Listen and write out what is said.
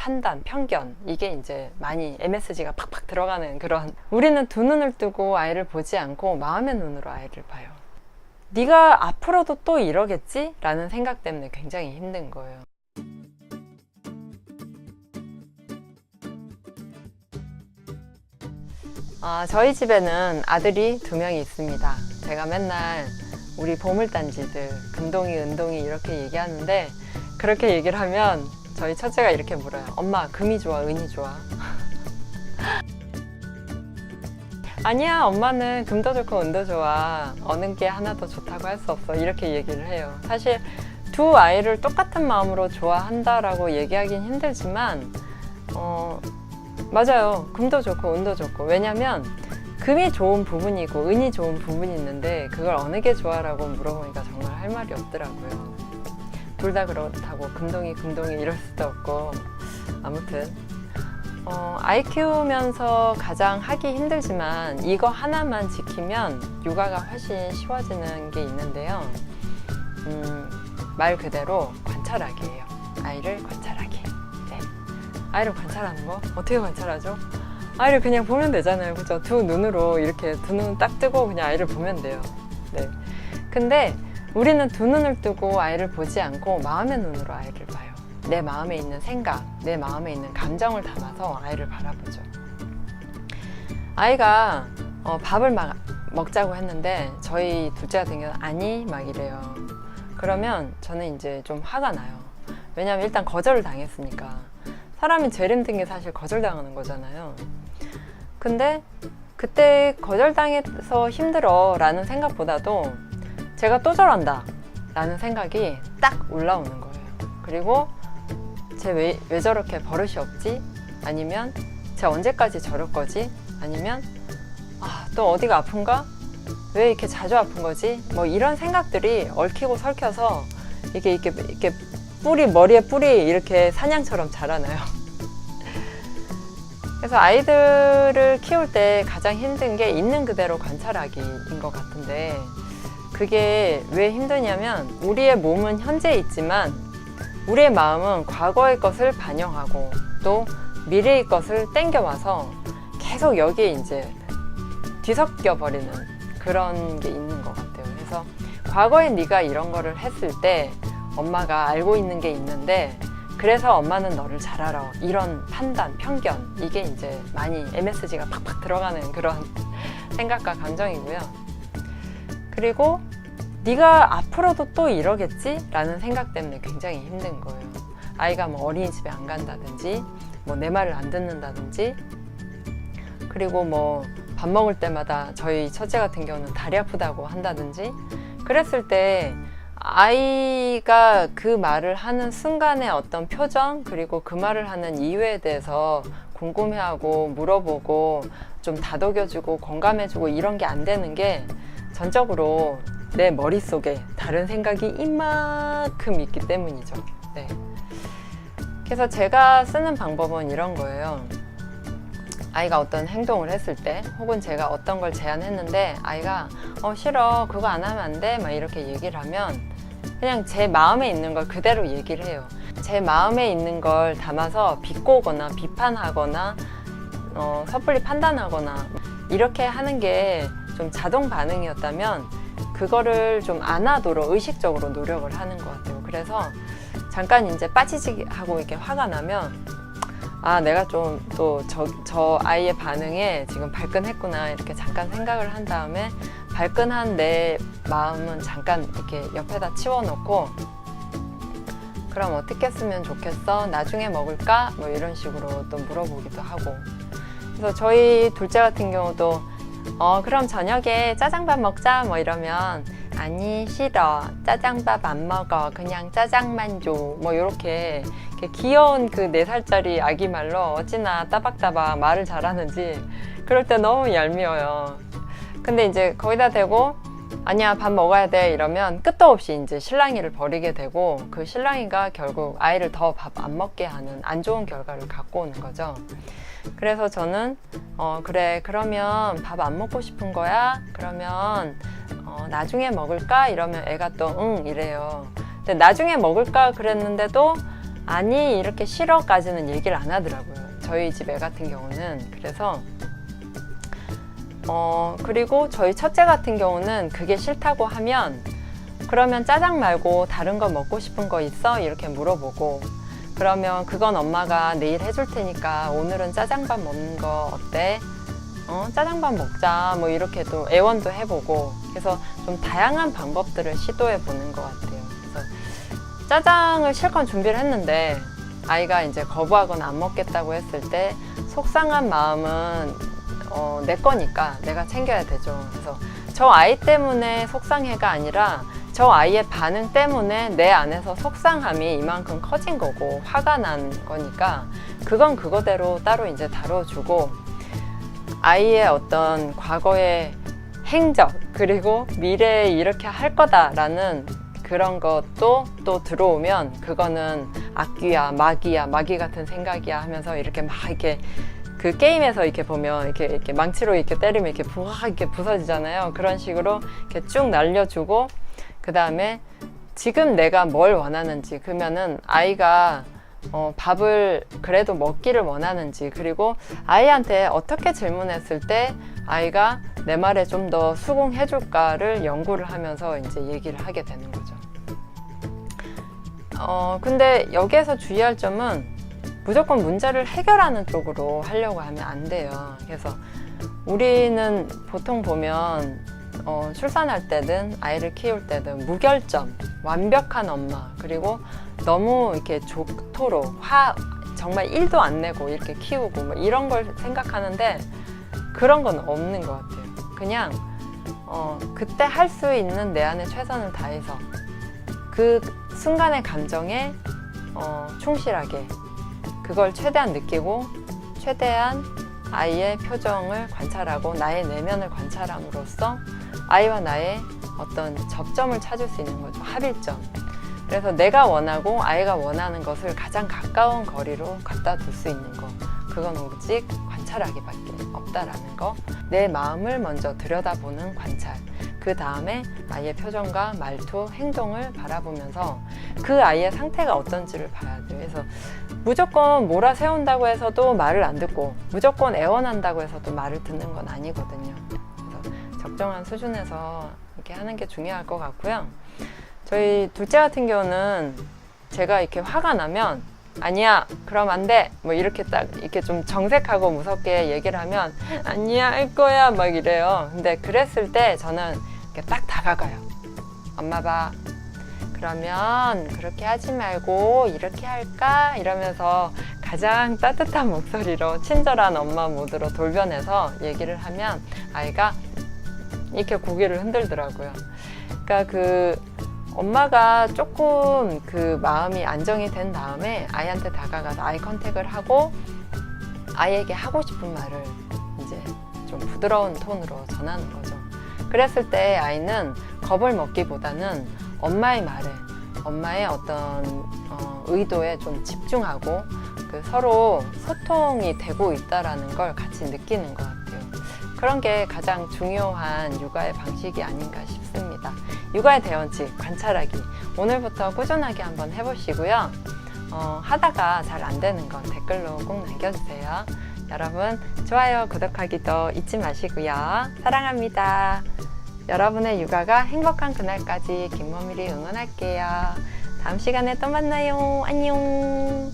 판단, 편견, 이게 이제 많이 MSG가 팍팍 들어가는 그런, 우리는 두 눈을 뜨고 아이를 보지 않고 마음의 눈으로 아이를 봐요. 네가 앞으로도 또 이러겠지? 라는 생각 때문에 굉장히 힘든 거예요. 저희 집에는 아들이 2명이 있습니다. 제가 맨날 우리 보물단지들, 금동이, 은동이 이렇게 얘기하는데, 그렇게 얘기를 하면 저희 첫째가 이렇게 물어요. 엄마, 금이 좋아, 은이 좋아? 아니야, 엄마는 금도 좋고 은도 좋아. 어느 게 하나 더 좋다고 할 수 없어. 이렇게 얘기를 해요. 사실 두 아이를 똑같은 마음으로 좋아한다라고 얘기하긴 힘들지만 맞아요. 금도 좋고 은도 좋고. 왜냐면 금이 좋은 부분이 있고 은이 좋은 부분이 있는데, 그걸 어느 게 좋아라고 물어보니까 정말 할 말이 없더라고요. 둘 다 그렇다고 금동이 이럴 수도 없고. 아무튼 아이 키우면서 가장 하기 힘들지만 이거 하나만 지키면 육아가 훨씬 쉬워지는 게 있는데요. 말 그대로 관찰하기예요. 아이를 관찰하기. 네. 아이를 관찰하는 거 어떻게 관찰하죠? 아이를 그냥 보면 되잖아요. 그죠? 두 눈으로 이렇게 두 눈 딱 뜨고 그냥 아이를 보면 돼요. 네. 근데 우리는 두 눈을 뜨고 아이를 보지 않고 마음의 눈으로 아이를 봐요. 내 마음에 있는 생각, 내 마음에 있는 감정을 담아서 아이를 바라보죠. 아이가 밥을 막 먹자고 했는데 저희 둘째 같은 경우는 아니 막 이래요. 그러면 저는 이제 좀 화가 나요. 왜냐면 일단 거절을 당했으니까. 사람이 제일 힘든 게 사실 거절당하는 거잖아요. 근데 그때 거절당해서 힘들어 라는 생각보다도 제가 또 저런다 라는 생각이 딱 올라오는 거예요. 그리고 쟤 왜 저렇게 버릇이 없지? 아니면 쟤 언제까지 저럴 거지? 아니면 또 어디가 아픈가? 왜 이렇게 자주 아픈 거지? 뭐 이런 생각들이 얽히고 설켜서 이렇게 머리에 뿔이 이렇게 사냥처럼 자라나요. 그래서 아이들을 키울 때 가장 힘든 게 있는 그대로 관찰하기인 것 같은데, 그게 왜 힘드냐면 우리의 몸은 현재에 있지만 우리의 마음은 과거의 것을 반영하고 또 미래의 것을 땡겨와서 계속 여기에 이제 뒤섞여 버리는 그런 게 있는 것 같아요. 그래서 과거에 네가 이런 거를 했을 때 엄마가 알고 있는 게 있는데, 그래서 엄마는 너를 잘 알아. 이런 판단, 편견, 이게 이제 많이 MSG가 팍팍 들어가는 그런 생각과 감정이고요. 그리고 네가 앞으로도 또 이러겠지? 라는 생각 때문에 굉장히 힘든 거예요. 아이가 뭐 어린이집에 안 간다든지, 뭐 내 말을 안 듣는다든지, 그리고 뭐 밥 먹을 때마다 저희 첫째 같은 경우는 다리 아프다고 한다든지, 그랬을 때 아이가 그 말을 하는 순간의 어떤 표정, 그리고 그 말을 하는 이유에 대해서 궁금해하고 물어보고 좀 다독여주고 공감해주고 이런 게 안 되는 게 전적으로 내 머릿속에 다른 생각이 이만큼 있기 때문이죠. 네. 그래서 제가 쓰는 방법은 이런 거예요. 아이가 어떤 행동을 했을 때, 혹은 제가 어떤 걸 제안했는데 아이가 싫어, 그거 안 하면 안 돼, 막 이렇게 얘기를 하면 그냥 제 마음에 있는 걸 그대로 얘기를 해요. 제 마음에 있는 걸 담아서 비꼬거나 비판하거나 섣불리 판단하거나 이렇게 하는 게 좀 자동 반응이었다면 그거를 좀 안 하도록 의식적으로 노력을 하는 것 같아요. 그래서 잠깐 이제 빠지지 하고 이렇게 화가 나면 내가 좀 또 저 아이의 반응에 지금 발끈했구나 이렇게 잠깐 생각을 한 다음에 발끈한 내 마음은 잠깐 이렇게 옆에다 치워놓고, 그럼 어떻게 했으면 좋겠어? 나중에 먹을까? 뭐 이런 식으로 또 물어보기도 하고. 그래서 저희 둘째 같은 경우도 그럼 저녁에 짜장밥 먹자 뭐 이러면 아니 싫어, 짜장밥 안 먹어, 그냥 짜장만 줘, 뭐 이렇게 귀여운 그 4살짜리 아기 말로 어찌나 따박따박 말을 잘하는지 그럴 때 너무 얄미워요. 근데 이제 거기다 대고 아니야 밥 먹어야 돼 이러면 끝도 없이 이제 실랑이를 벌이게 되고, 그 실랑이가 결국 아이를 더 밥 안 먹게 하는 안 좋은 결과를 갖고 오는 거죠. 그래서 저는 그래, 그러면 밥 안 먹고 싶은 거야? 그러면 나중에 먹을까? 이러면 애가 또 응 이래요. 근데 나중에 먹을까 그랬는데도 아니 이렇게 싫어까지는 얘기를 안 하더라고요. 저희 집 애 같은 경우는. 그래서 그리고 저희 첫째 같은 경우는 그게 싫다고 하면 그러면 짜장 말고 다른 거 먹고 싶은 거 있어? 이렇게 물어보고, 그러면 그건 엄마가 내일 해줄 테니까 오늘은 짜장밥 먹는 거 어때? 짜장밥 먹자. 뭐 이렇게 또 애원도 해보고, 그래서 좀 다양한 방법들을 시도해 보는 것 같아요. 그래서 짜장을 실컷 준비를 했는데 아이가 이제 거부하거나 안 먹겠다고 했을 때 속상한 마음은 내 거니까 내가 챙겨야 되죠. 그래서 저 아이 때문에 속상해가 아니라 저 아이의 반응 때문에 내 안에서 속상함이 이만큼 커진 거고 화가 난 거니까 그건 그거대로 따로 이제 다뤄주고, 아이의 어떤 과거의 행적 그리고 미래에 이렇게 할 거다라는 그런 것도 또 들어오면 그거는 악귀야, 마귀 같은 생각이야 하면서 이렇게 막 이렇게 그 게임에서 이렇게 보면 이렇게 망치로 이렇게 때리면 이렇게 부하 이렇게 부서지잖아요. 그런 식으로 이렇게 쭉 날려주고, 그 다음에 지금 내가 뭘 원하는지, 그러면은 아이가 밥을 그래도 먹기를 원하는지, 그리고 아이한테 어떻게 질문했을 때 아이가 내 말에 좀 더 수긍해 줄까를 연구를 하면서 이제 얘기를 하게 되는 거죠. 근데 여기에서 주의할 점은 무조건 문제를 해결하는 쪽으로 하려고 하면 안 돼요. 그래서 우리는 보통 보면 출산할 때든 아이를 키울 때든 무결점, 완벽한 엄마, 그리고 너무 이렇게 좋도록 정말 1도 안 내고 이렇게 키우고 뭐 이런 걸 생각하는데 그런 건 없는 것 같아요. 그냥 그때 할 수 있는 내 안에 최선을 다해서 그 순간의 감정에 충실하게 그걸 최대한 느끼고 최대한 아이의 표정을 관찰하고 나의 내면을 관찰함으로써 아이와 나의 어떤 접점을 찾을 수 있는 거죠. 합일점. 그래서 내가 원하고 아이가 원하는 것을 가장 가까운 거리로 갖다 둘 수 있는 거, 그건 오직 관찰하기밖에 없다라는 거. 내 마음을 먼저 들여다보는 관찰, 그 다음에 아이의 표정과 말투, 행동을 바라보면서 그 아이의 상태가 어떤지를 봐야 돼요. 그래서 무조건 몰아세운다고 해서도 말을 안 듣고 무조건 애원한다고 해서도 말을 듣는 건 아니거든요. 그래서 적정한 수준에서 이렇게 하는 게 중요할 것 같고요. 저희 둘째 같은 경우는 제가 이렇게 화가 나면 아니야, 그럼 안 돼, 뭐 이렇게 딱 이렇게 좀 정색하고 무섭게 얘기를 하면 아니야, 할 거야 막 이래요. 근데 그랬을 때 저는 이렇게 딱 다가가요. 엄마 봐, 그러면 그렇게 하지 말고 이렇게 할까? 이러면서 가장 따뜻한 목소리로 친절한 엄마 모드로 돌변해서 얘기를 하면 아이가 이렇게 고개를 흔들더라고요. 그러니까 엄마가 조금 그 마음이 안정이 된 다음에 아이한테 다가가서 아이 컨택을 하고 아이에게 하고 싶은 말을 이제 좀 부드러운 톤으로 전하는 거죠. 그랬을 때 아이는 겁을 먹기보다는 엄마의 말에, 엄마의 어떤 의도에 좀 집중하고 서로 소통이 되고 있다라는 걸 같이 느끼는 것 같아요. 그런 게 가장 중요한 육아의 방식이 아닌가 싶습니다. 육아의 대원칙, 관찰하기. 오늘부터 꾸준하게 한번 해보시고요. 하다가 잘 안 되는 건 댓글로 꼭 남겨주세요. 여러분, 좋아요, 구독하기도 잊지 마시고요. 사랑합니다. 여러분의 육아가 행복한 그날까지 김모밀이 응원할게요. 다음 시간에 또 만나요. 안녕.